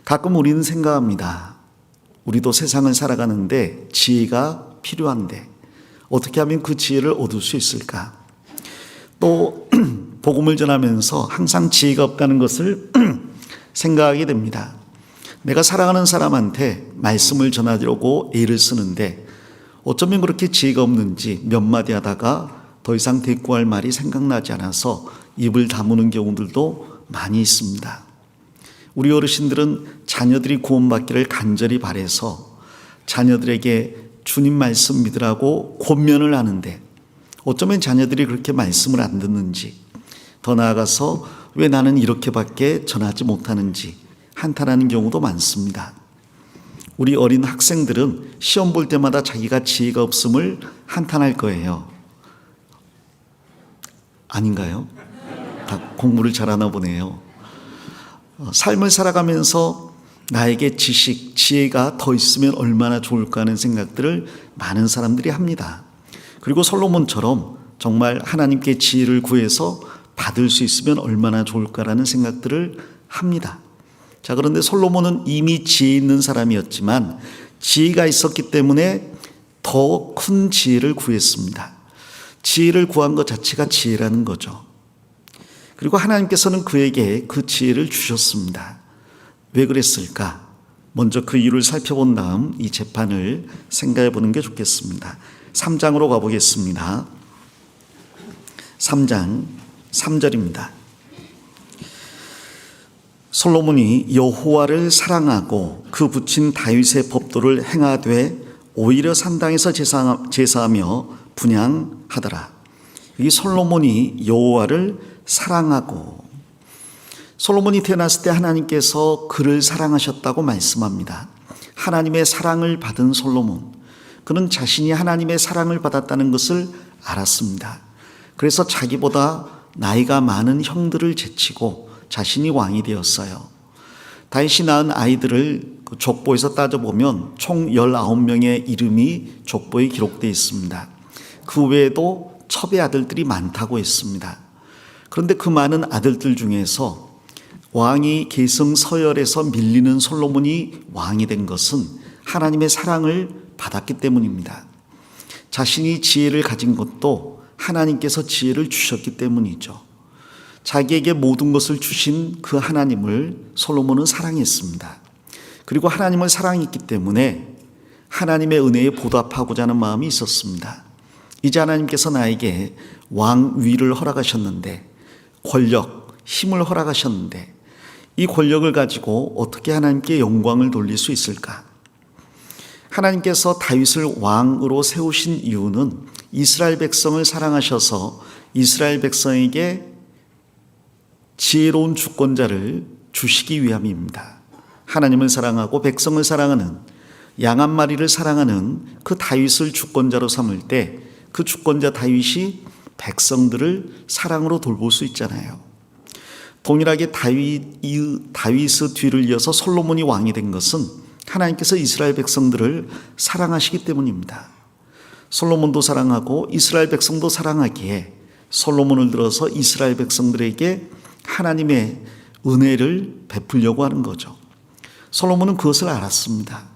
가끔 우리는 생각합니다. 우리도 세상을 살아가는데 지혜가 필요한데 어떻게 하면 그 지혜를 얻을 수 있을까? 또 복음을 전하면서 항상 지혜가 없다는 것을 생각하게 됩니다. 내가 사랑하는 사람한테 말씀을 전하려고 애를 쓰는데 어쩌면 그렇게 지혜가 없는지 몇 마디 하다가 더 이상 대꾸할 말이 생각나지 않아서 입을 다무는 경우들도 많이 있습니다. 우리 어르신들은 자녀들이 구원받기를 간절히 바라서 자녀들에게 주님 말씀 믿으라고 권면을 하는데 어쩌면 자녀들이 그렇게 말씀을 안 듣는지, 더 나아가서 왜 나는 이렇게밖에 전하지 못하는지 한탄하는 경우도 많습니다. 우리 어린 학생들은 시험 볼 때마다 자기가 지혜가 없음을 한탄할 거예요. 아닌가요? 다 공부를 잘하나 보네요. 삶을 살아가면서 나에게 지식, 지혜가 더 있으면 얼마나 좋을까 하는 생각들을 많은 사람들이 합니다. 그리고 솔로몬처럼 정말 하나님께 지혜를 구해서 받을 수 있으면 얼마나 좋을까라는 생각들을 합니다. 자, 그런데 솔로몬은 이미 지혜 있는 사람이었지만 지혜가 있었기 때문에 더 큰 지혜를 구했습니다. 지혜를 구한 것 자체가 지혜라는 거죠. 그리고 하나님께서는 그에게 그 지혜를 주셨습니다. 왜 그랬을까? 먼저 그 이유를 살펴본 다음 이 재판을 생각해 보는 게 좋겠습니다. 3장으로 가보겠습니다. 3장 3절입니다. 솔로몬이 여호와를 사랑하고 그 붙인 다윗의 법도를 행하되 오히려 산당에서 제사하며 분향하더라. 이 솔로몬이 여호와를 사랑하고, 솔로몬이 태어났을 때 하나님께서 그를 사랑하셨다고 말씀합니다. 하나님의 사랑을 받은 솔로몬, 그는 자신이 하나님의 사랑을 받았다는 것을 알았습니다. 그래서 자기보다 나이가 많은 형들을 제치고 자신이 왕이 되었어요. 다윗이 낳은 아이들을 족보에서 따져보면 총 19명의 이름이 족보에 기록되어 있습니다. 그 외에도 첩의 아들들이 많다고 했습니다. 그런데 그 많은 아들들 중에서 왕이 계승 서열에서 밀리는 솔로몬이 왕이 된 것은 하나님의 사랑을 받았기 때문입니다. 자신이 지혜를 가진 것도 하나님께서 지혜를 주셨기 때문이죠. 자기에게 모든 것을 주신 그 하나님을 솔로몬은 사랑했습니다. 그리고 하나님을 사랑했기 때문에 하나님의 은혜에 보답하고자 하는 마음이 있었습니다. 이제 하나님께서 나에게 왕위를 허락하셨는데, 권력, 힘을 허락하셨는데 이 권력을 가지고 어떻게 하나님께 영광을 돌릴 수 있을까? 하나님께서 다윗을 왕으로 세우신 이유는 이스라엘 백성을 사랑하셔서 이스라엘 백성에게 지혜로운 주권자를 주시기 위함입니다. 하나님을 사랑하고 백성을 사랑하는, 양 한 마리를 사랑하는 그 다윗을 주권자로 삼을 때 그 주권자 다윗이 백성들을 사랑으로 돌볼 수 있잖아요. 동일하게 다윗의 뒤를 이어서 솔로몬이 왕이 된 것은 하나님께서 이스라엘 백성들을 사랑하시기 때문입니다. 솔로몬도 사랑하고 이스라엘 백성도 사랑하기에 솔로몬을 들어서 이스라엘 백성들에게 하나님의 은혜를 베풀려고 하는 거죠. 솔로몬은 그것을 알았습니다.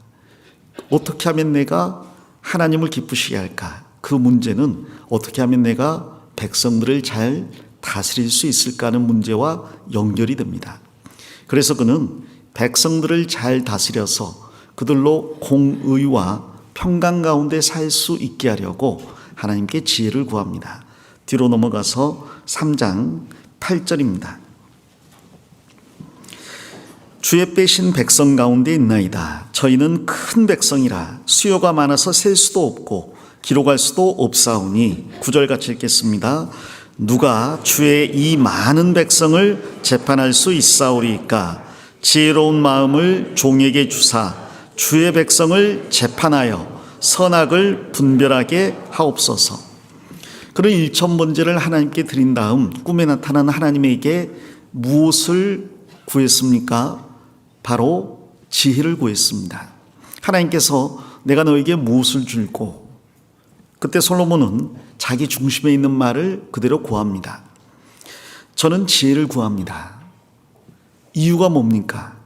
어떻게 하면 내가 하나님을 기쁘시게 할까? 그 문제는 어떻게 하면 내가 백성들을 잘 다스릴 수 있을까 하는 문제와 연결이 됩니다. 그래서 그는 백성들을 잘 다스려서 그들로 공의와 평강 가운데 살 수 있게 하려고 하나님께 지혜를 구합니다. 뒤로 넘어가서 3장 8절입니다. 주의 빼신 백성 가운데 있나이다. 저희는 큰 백성이라 수요가 많아서 셀 수도 없고 기록할 수도 없사오니. 9절 같이 읽겠습니다. 누가 주의 이 많은 백성을 재판할 수 있사오리까? 지혜로운 마음을 종에게 주사 주의 백성을 재판하여 선악을 분별하게 하옵소서. 그런 일천번제를 하나님께 드린 다음 꿈에 나타난 하나님에게 무엇을 구했습니까? 바로 지혜를 구했습니다. 하나님께서 내가 너에게 무엇을 줄고, 그때 솔로몬은 자기 중심에 있는 말을 그대로 구합니다. 저는 지혜를 구합니다. 이유가 뭡니까?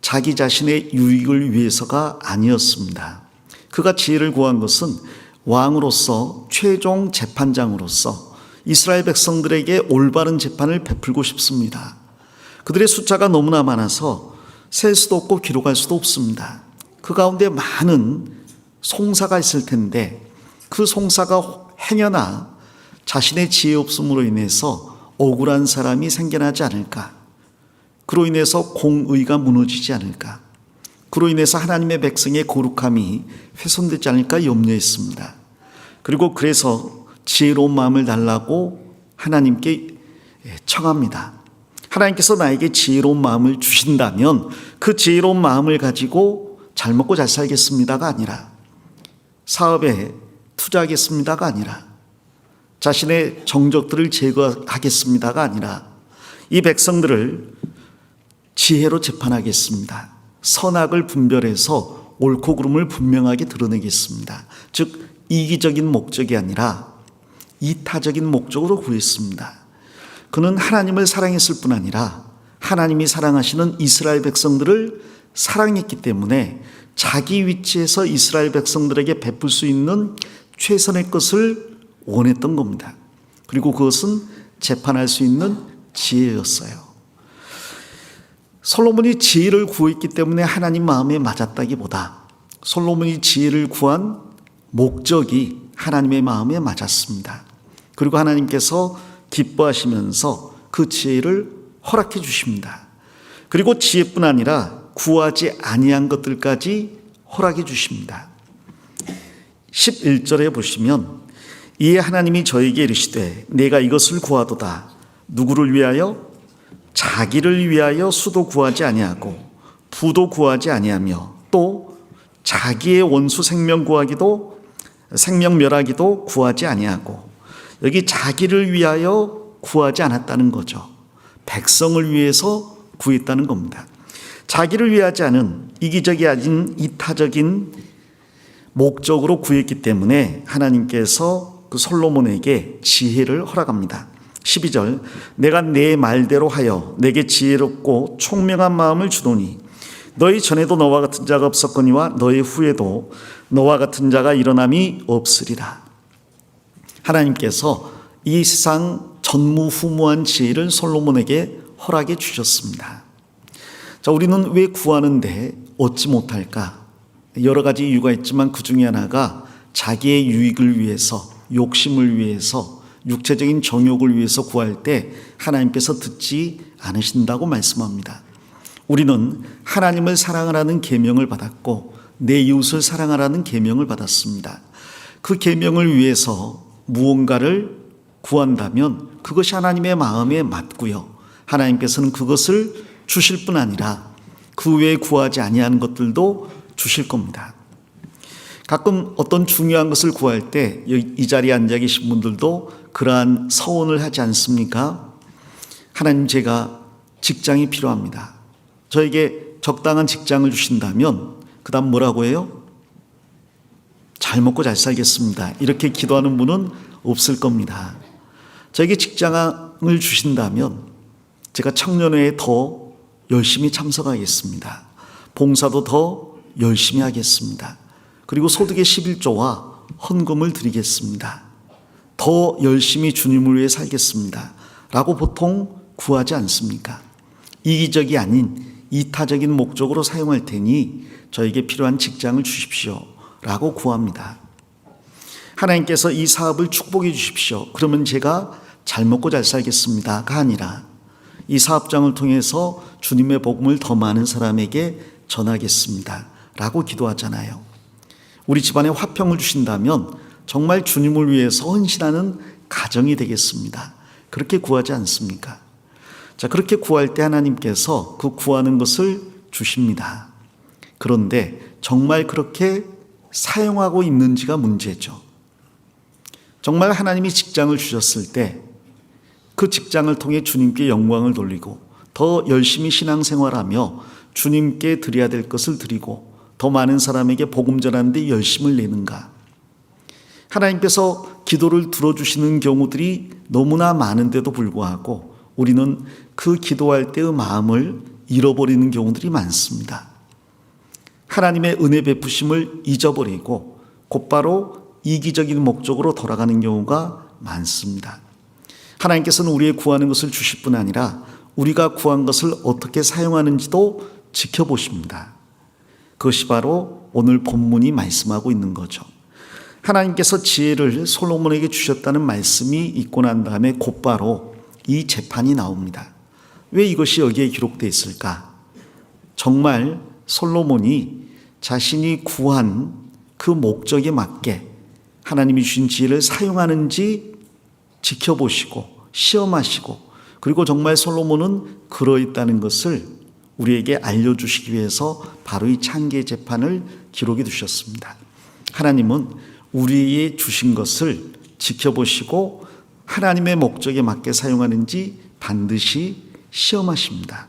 자기 자신의 유익을 위해서가 아니었습니다. 그가 지혜를 구한 것은 왕으로서, 최종 재판장으로서 이스라엘 백성들에게 올바른 재판을 베풀고 싶습니다. 그들의 숫자가 너무나 많아서 셀 수도 없고 기록할 수도 없습니다. 그 가운데 많은 송사가 있을 텐데 그 송사가 행여나 자신의 지혜 없음으로 인해서 억울한 사람이 생겨나지 않을까? 그로 인해서 공의가 무너지지 않을까? 그로 인해서 하나님의 백성의 거룩함이 훼손되지 않을까 염려했습니다. 그리고 그래서 지혜로운 마음을 달라고 하나님께 청합니다. 하나님께서 나에게 지혜로운 마음을 주신다면 그 지혜로운 마음을 가지고 잘 먹고 잘 살겠습니다가 아니라, 사업에 투자하겠습니다가 아니라, 자신의 정적들을 제거하겠습니다가 아니라, 이 백성들을 지혜로 재판하겠습니다. 선악을 분별해서 옳고 그름을 분명하게 드러내겠습니다. 즉 이기적인 목적이 아니라 이타적인 목적으로 구했습니다. 그는 하나님을 사랑했을 뿐 아니라 하나님이 사랑하시는 이스라엘 백성들을 사랑했기 때문에 자기 위치에서 이스라엘 백성들에게 베풀 수 있는 최선의 것을 원했던 겁니다. 그리고 그것은 재판할 수 있는 지혜였어요. 솔로몬이 지혜를 구했기 때문에 하나님 마음에 맞았다기보다 솔로몬이 지혜를 구한 목적이 하나님의 마음에 맞았습니다. 그리고 하나님께서 기뻐하시면서 그 지혜를 허락해 주십니다. 그리고 지혜뿐 아니라 구하지 아니한 것들까지 허락해 주십니다. 11절에 보시면 이에 하나님이 저에게 이르시되 내가 이것을 구하도다. 누구를 위하여? 자기를 위하여 수도 구하지 아니하고 부도 구하지 아니하며 또 자기의 원수 생명 멸하기도 구하지 아니하고, 여기 자기를 위하여 구하지 않았다는 거죠. 백성을 위해서 구했다는 겁니다. 자기를 위하지 않은 이기적이 아닌 이타적인 목적으로 구했기 때문에 하나님께서 그 솔로몬에게 지혜를 허락합니다. 12절 내가 내 말대로 하여 내게 지혜롭고 총명한 마음을 주노니 너희 전에도 너와 같은 자가 없었거니와 너희 후에도 너와 같은 자가 일어남이 없으리라. 하나님께서 이 세상 전무후무한 지혜를 솔로몬에게 허락해 주셨습니다. 자, 우리는 왜 구하는데 얻지 못할까? 여러 가지 이유가 있지만 그 중에 하나가 자기의 유익을 위해서, 욕심을 위해서, 육체적인 정욕을 위해서 구할 때 하나님께서 듣지 않으신다고 말씀합니다. 우리는 하나님을 사랑하라는 계명을 받았고 내 이웃을 사랑하라는 계명을 받았습니다. 그 계명을 위해서 무언가를 구한다면 그것이 하나님의 마음에 맞고요. 하나님께서는 그것을 주실 뿐 아니라 그 외에 구하지 아니하는 것들도 주실 겁니다. 가끔 어떤 중요한 것을 구할 때 이 자리에 앉아 계신 분들도 그러한 서원을 하지 않습니까? 하나님, 제가 직장이 필요합니다. 저에게 적당한 직장을 주신다면 그 다음 뭐라고 해요? 잘 먹고 잘 살겠습니다. 이렇게 기도하는 분은 없을 겁니다. 저에게 직장을 주신다면 제가 청년회에 더 열심히 참석하겠습니다. 봉사도 더 열심히 하겠습니다. 그리고 소득의 11조와 헌금을 드리겠습니다. 더 열심히 주님을 위해 살겠습니다. 라고 보통 구하지 않습니까? 이기적이 아닌 이타적인 목적으로 사용할 테니 저에게 필요한 직장을 주십시오. 라고 구합니다. 하나님께서 이 사업을 축복해 주십시오. 그러면 제가 잘 먹고 잘 살겠습니다가 아니라 이 사업장을 통해서 주님의 복음을 더 많은 사람에게 전하겠습니다. 라고 기도하잖아요. 우리 집안에 화평을 주신다면 정말 주님을 위해서 헌신하는 가정이 되겠습니다. 그렇게 구하지 않습니까? 자, 그렇게 구할 때 하나님께서 그 구하는 것을 주십니다. 그런데 정말 그렇게 사용하고 있는지가 문제죠. 정말 하나님이 직장을 주셨을 때 그 직장을 통해 주님께 영광을 돌리고 더 열심히 신앙생활하며 주님께 드려야 될 것을 드리고 더 많은 사람에게 복음 전하는 데 열심을 내는가? 하나님께서 기도를 들어주시는 경우들이 너무나 많은데도 불구하고 우리는 그 기도할 때의 마음을 잃어버리는 경우들이 많습니다. 하나님의 은혜 베푸심을 잊어버리고 곧바로 이기적인 목적으로 돌아가는 경우가 많습니다. 하나님께서는 우리의 구하는 것을 주실 뿐 아니라 우리가 구한 것을 어떻게 사용하는지도 지켜보십니다. 그것이 바로 오늘 본문이 말씀하고 있는 거죠. 하나님께서 지혜를 솔로몬에게 주셨다는 말씀이 있고 난 다음에 곧바로 이 재판이 나옵니다. 왜 이것이 여기에 기록되어 있을까? 정말 솔로몬이 자신이 구한 그 목적에 맞게 하나님이 주신 지혜를 사용하는지 지켜보시고 시험하시고, 그리고 정말 솔로몬은 그러했다는 것을 우리에게 알려주시기 위해서 바로 이 창기의 재판을 기록해 두셨습니다. 하나님은 우리에게 주신 것을 지켜보시고 하나님의 목적에 맞게 사용하는지 반드시 시험하십니다.